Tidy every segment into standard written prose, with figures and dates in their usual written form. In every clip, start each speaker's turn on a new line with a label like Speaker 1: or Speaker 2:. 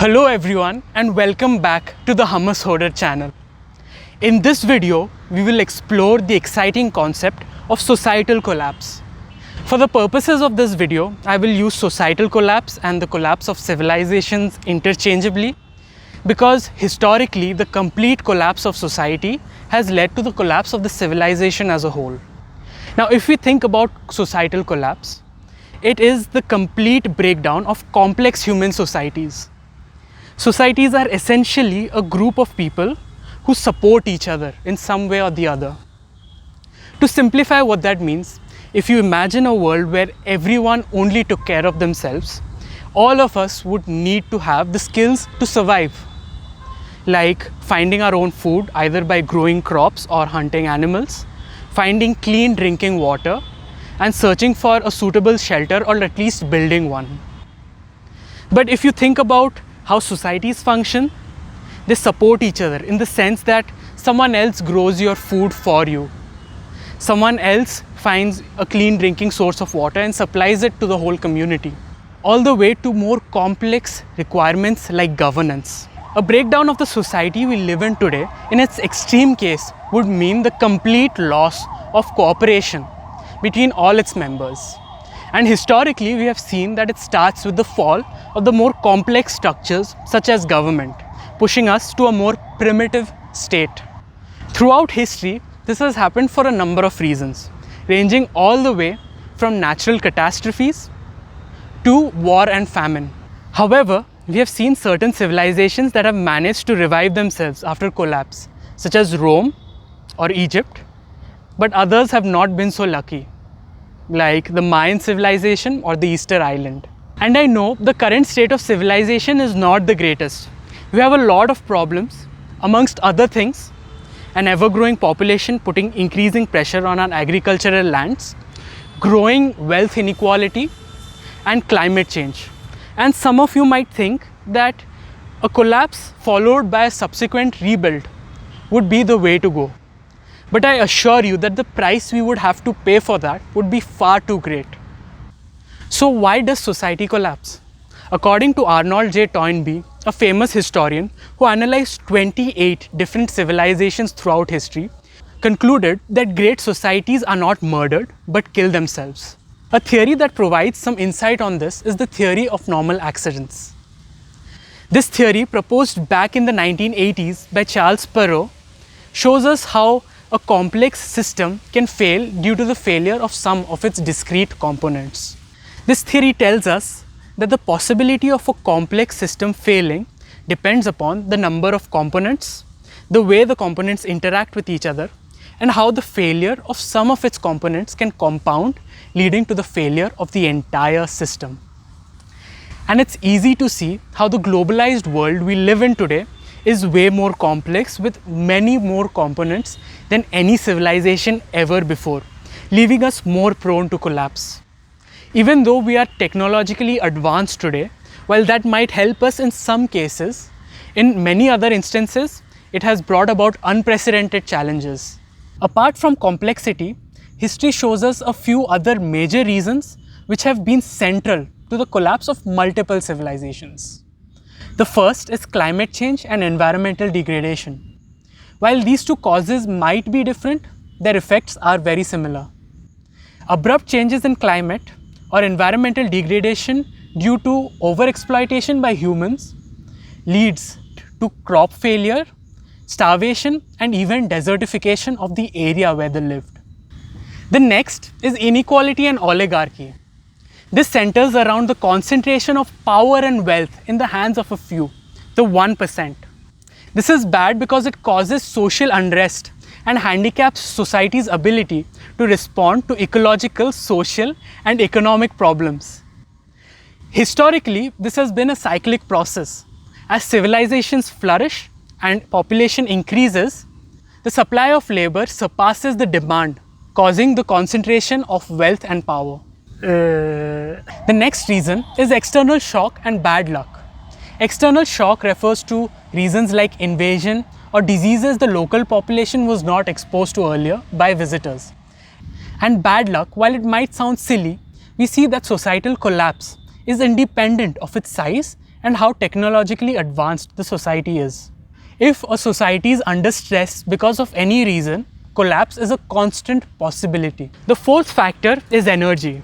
Speaker 1: Hello everyone and welcome back to the Hummus Hoarder channel. In this video, we will explore the exciting concept of societal collapse. For the purposes of this video, I will use societal collapse and the collapse of civilizations interchangeably because historically the complete collapse of society has led to the collapse of the civilization as a whole. Now if we think about societal collapse, it is the complete breakdown of complex human societies. Societies are essentially a group of people who support each other in some way or the other. To simplify what that means, if you imagine a world where everyone only took care of themselves, all of us would need to have the skills to survive, like finding our own food either by growing crops or hunting animals, finding clean drinking water, and searching for a suitable shelter or at least building one. But if you think about how societies function, they support each other in the sense that someone else grows your food for you. Someone else finds a clean drinking source of water and supplies it to the whole community. All the way to more complex requirements like governance. A breakdown of the society we live in today, in its extreme case, would mean the complete loss of cooperation between all its members. And historically, we have seen that it starts with the fall of the more complex structures such as government, pushing us to a more primitive state. Throughout history, this has happened for a number of reasons, ranging all the way from natural catastrophes to war and famine. However, we have seen certain civilizations that have managed to revive themselves after collapse, such as Rome or Egypt, but others have not been so lucky, like the Mayan civilization or the Easter Island. And I know the current state of civilization is not the greatest. We have a lot of problems, amongst other things, an ever-growing population putting increasing pressure on our agricultural lands, growing wealth inequality, and climate change. And some of you might think that a collapse followed by a subsequent rebuild would be the way to go. But I assure you that the price we would have to pay for that would be far too great. So why does society collapse? According to Arnold J. Toynbee, a famous historian who analyzed 28 different civilizations throughout history, concluded that great societies are not murdered but kill themselves. A theory that provides some insight on this is the theory of normal accidents. This theory, proposed back in the 1980s by Charles Perrow, shows us how a complex system can fail due to the failure of some of its discrete components. This theory tells us that the possibility of a complex system failing depends upon the number of components, the way the components interact with each other, and how the failure of some of its components can compound, leading to the failure of the entire system. And it's easy to see how the globalized world we live in today is way more complex with many more components than any civilization ever before, leaving us more prone to collapse. Even though we are technologically advanced today, while that might help us in some cases, in many other instances, it has brought about unprecedented challenges. Apart from complexity, history shows us a few other major reasons which have been central to the collapse of multiple civilizations. The first is climate change and environmental degradation. While these two causes might be different, their effects are very similar. Abrupt changes in climate or environmental degradation due to overexploitation by humans leads to crop failure, starvation, and even desertification of the area where they lived. The next is inequality and oligarchy. This centers around the concentration of power and wealth in the hands of a few, the 1%. This is bad because it causes social unrest and handicaps society's ability to respond to ecological, social, and economic problems. Historically, this has been a cyclic process. As civilizations flourish and population increases, the supply of labor surpasses the demand, causing the concentration of wealth and power. The next reason is external shock and bad luck. External shock refers to reasons like invasion or diseases the local population was not exposed to earlier by visitors. And bad luck, while it might sound silly, we see that societal collapse is independent of its size and how technologically advanced the society is. If a society is under stress because of any reason, collapse is a constant possibility. The fourth factor is energy.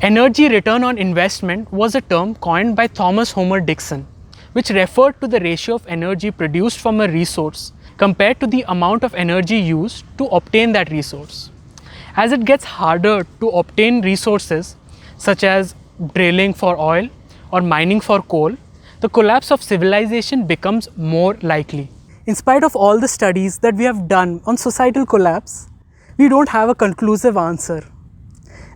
Speaker 1: Energy return on investment was a term coined by Thomas Homer Dixon, which referred to the ratio of energy produced from a resource compared to the amount of energy used to obtain that resource. As it gets harder to obtain resources, such as drilling for oil or mining for coal, the collapse of civilization becomes more likely. In spite of all the studies that we have done on societal collapse, we don't have a conclusive answer.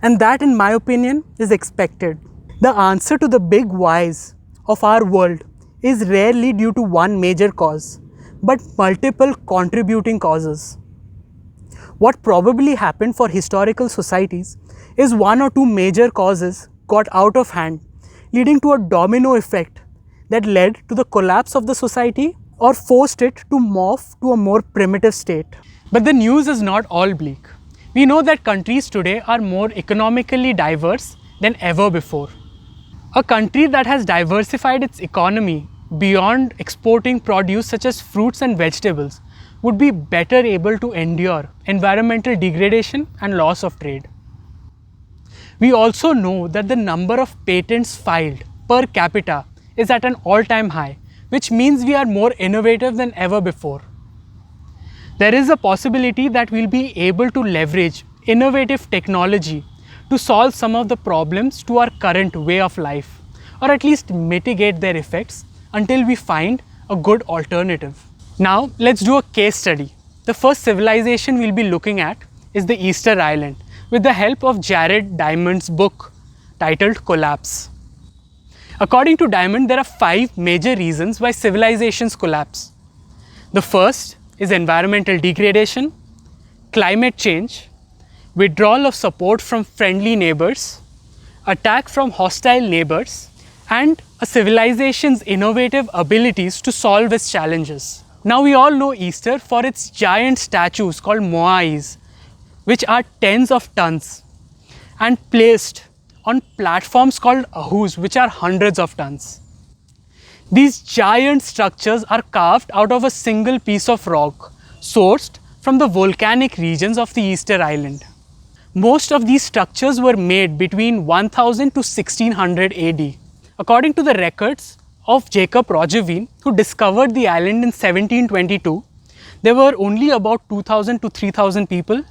Speaker 1: And that, in my opinion, is expected. The answer to the big whys of our world is rarely due to one major cause, but multiple contributing causes. What probably happened for historical societies is one or two major causes got out of hand, leading to a domino effect that led to the collapse of the society or forced it to morph to a more primitive state. But the news is not all bleak. We know that countries today are more economically diverse than ever before. A country that has diversified its economy beyond exporting produce such as fruits and vegetables would be better able to endure environmental degradation and loss of trade. We also know that the number of patents filed per capita is at an all-time high, which means we are more innovative than ever before. There is a possibility that we'll be able to leverage innovative technology to solve some of the problems to our current way of life, or at least mitigate their effects until we find a good alternative. Now, let's do a case study. The first civilization we'll be looking at is the Easter Island, with the help of Jared Diamond's book titled Collapse. According to Diamond, there are 5 major reasons why civilizations collapse. The first is environmental degradation, climate change, withdrawal of support from friendly neighbors, attack from hostile neighbors, and a civilization's innovative abilities to solve its challenges. Now, we all know Easter for its giant statues called moais, which are tens of tons and placed on platforms called ahus, which are hundreds of tons. These giant structures are carved out of a single piece of rock sourced from the volcanic regions of the Easter Island. Most of these structures were made between 1000 to 1600 AD. According to the records of Jacob Roggeveen, who discovered the island in 1722, there were only about 2000 to 3000 people.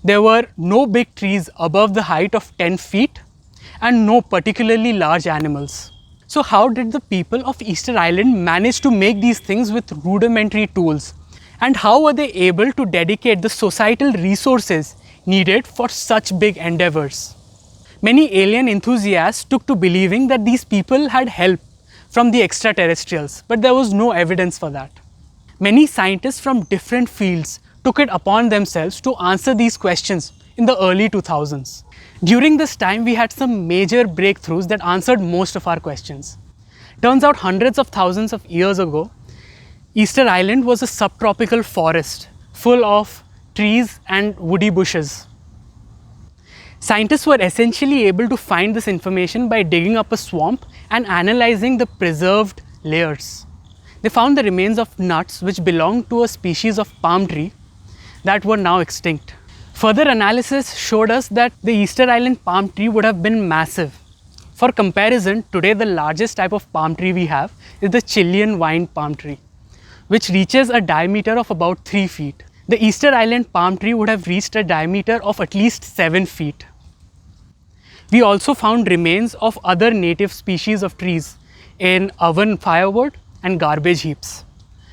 Speaker 1: There were no big trees above the height of 10 feet and no particularly large animals. So how did the people of Easter Island manage to make these things with rudimentary tools? And how were they able to dedicate the societal resources needed for such big endeavors? Many alien enthusiasts took to believing that these people had help from the extraterrestrials, but there was no evidence for that. Many scientists from different fields took it upon themselves to answer these questions in the early 2000s. During this time, we had some major breakthroughs that answered most of our questions. Turns out hundreds of thousands of years ago, Easter Island was a subtropical forest full of trees and woody bushes. Scientists were essentially able to find this information by digging up a swamp and analyzing the preserved layers. They found the remains of nuts which belonged to a species of palm tree that were now extinct. Further analysis showed us that the Easter Island palm tree would have been massive. For comparison, today the largest type of palm tree we have is the Chilean vine palm tree, which reaches a diameter of about 3 feet. The Easter Island palm tree would have reached a diameter of at least 7 feet. We also found remains of other native species of trees in oven firewood and garbage heaps.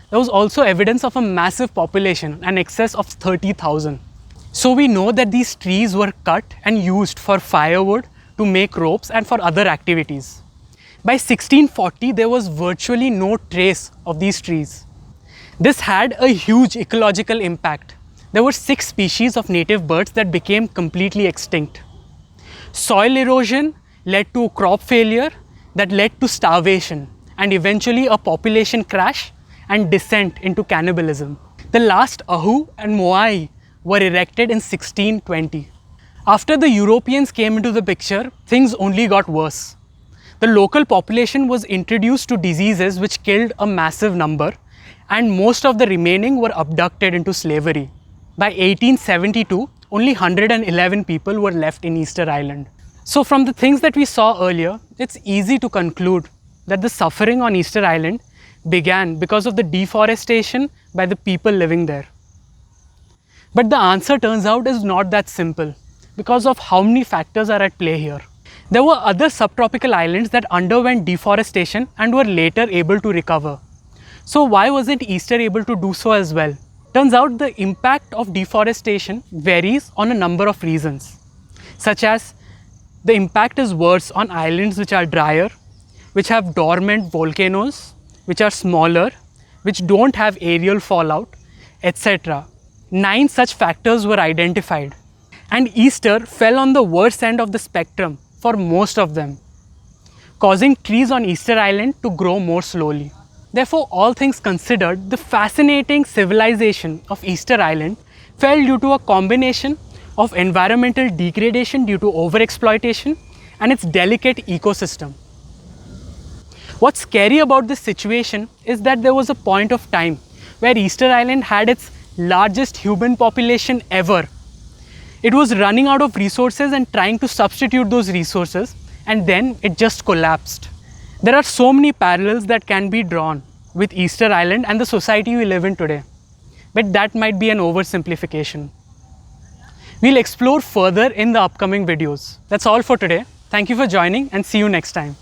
Speaker 1: There was also evidence of a massive population, an excess of 30,000. So we know that these trees were cut and used for firewood, to make ropes and for other activities. By 1640, there was virtually no trace of these trees. This had a huge ecological impact. There were 6 species of native birds that became completely extinct. Soil erosion led to crop failure that led to starvation and eventually a population crash and descent into cannibalism. The last ahu and moai were erected in 1620. After the Europeans came into the picture, things only got worse. The local population was introduced to diseases which killed a massive number, and most of the remaining were abducted into slavery. By 1872, only 111 people were left in Easter Island. So from the things that we saw earlier, it's easy to conclude that the suffering on Easter Island began because of the deforestation by the people living there. But the answer turns out is not that simple because of how many factors are at play here. There were other subtropical islands that underwent deforestation and were later able to recover. So why wasn't Easter able to do so as well? Turns out the impact of deforestation varies on a number of reasons, such as the impact is worse on islands which are drier, which have dormant volcanoes, which are smaller, which don't have aerial fallout, etc. 9 such factors were identified, and Easter fell on the worst end of the spectrum for most of them, causing trees on Easter Island to grow more slowly. Therefore, all things considered, the fascinating civilization of Easter Island fell due to a combination of environmental degradation due to overexploitation and its delicate ecosystem. What's scary about this situation is that there was a point of time where Easter Island had its largest human population ever. It was running out of resources and trying to substitute those resources, and then it just collapsed. There are so many parallels that can be drawn with Easter Island and the society we live in today, but that might be an oversimplification. We'll explore further in the upcoming videos. That's all for today. Thank you for joining and see you next time.